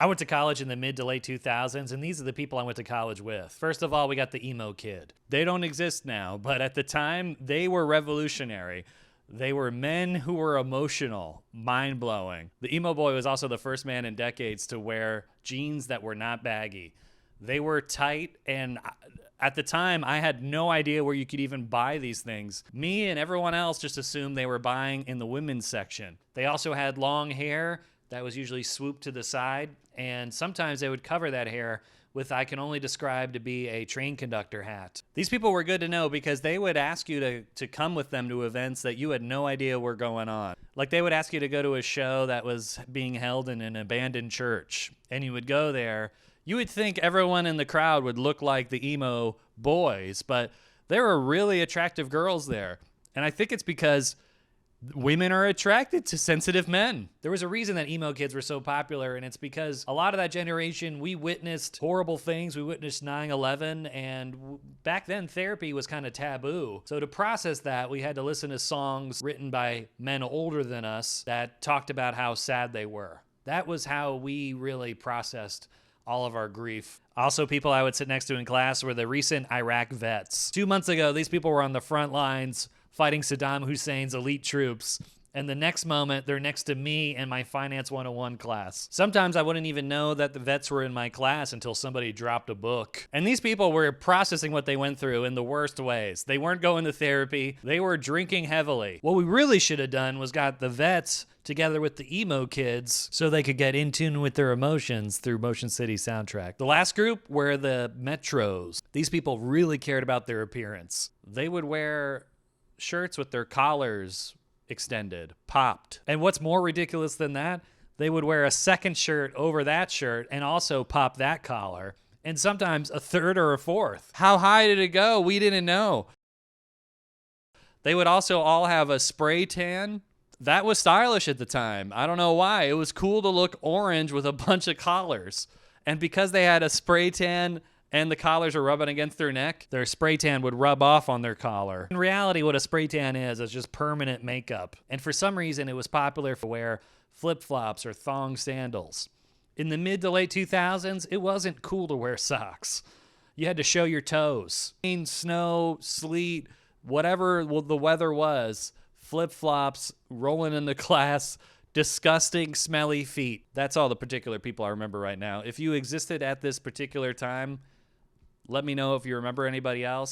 I went to college in the mid to late 2000s, and these are the people I went to college with. First of all, we got the emo kid. They don't exist now, but at the time, they were revolutionary. They were men who were emotional, mind-blowing. The emo boy was also the first man in decades to wear jeans that were not baggy. They were tight, and at the time, I had no idea where you could even buy these things. Me and everyone else just assumed they were buying in the women's section. They also had long hair that was usually swooped to the side, and sometimes they would cover that hair with I can only describe to be a train conductor hat. These people were good to know because they would ask you to come with them to events that you had no idea were going on. Like they would ask you to go to a show that was being held in an abandoned church, and you would go there. You would think everyone in the crowd would look like the emo boys, but there were really attractive girls there. And I think it's because women are attracted to sensitive men. There was a reason that emo kids were so popular, and it's because a lot of that generation, we witnessed horrible things. We witnessed 9/11, and back then therapy was kind of taboo. So to process that, we had to listen to songs written by men older than us that talked about how sad they were. That was how we really processed all of our grief. Also, people I would sit next to in class were the recent Iraq vets. 2 months ago, these people were on the front lines fighting Saddam Hussein's elite troops. And the next moment, they're next to me in my Finance 101 class. Sometimes I wouldn't even know that the vets were in my class until somebody dropped a book. And these people were processing what they went through in the worst ways. They weren't going to therapy. They were drinking heavily. What we really should have done was got the vets together with the emo kids so they could get in tune with their emotions through Motion City soundtrack. The last group were the Metros. These people really cared about their appearance. They would wear shirts with their collars extended, popped. And what's more ridiculous than that? They would wear a second shirt over that shirt and also pop that collar, and sometimes a third or a fourth. How high did it go? We didn't know. They would also all have a spray tan. That was stylish at the time. I don't know why. It was cool to look orange with a bunch of collars. And because they had a spray tan and the collars are rubbing against their neck, their spray tan would rub off on their collar. In reality, what a spray tan is just permanent makeup. And for some reason, it was popular to wear flip-flops or thong sandals. In the mid to late 2000s, it wasn't cool to wear socks. You had to show your toes. Rain, snow, sleet, whatever the weather was, flip-flops, rolling into class, disgusting, smelly feet. That's all the particular people I remember right now. If you existed at this particular time, let me know if you remember anybody else.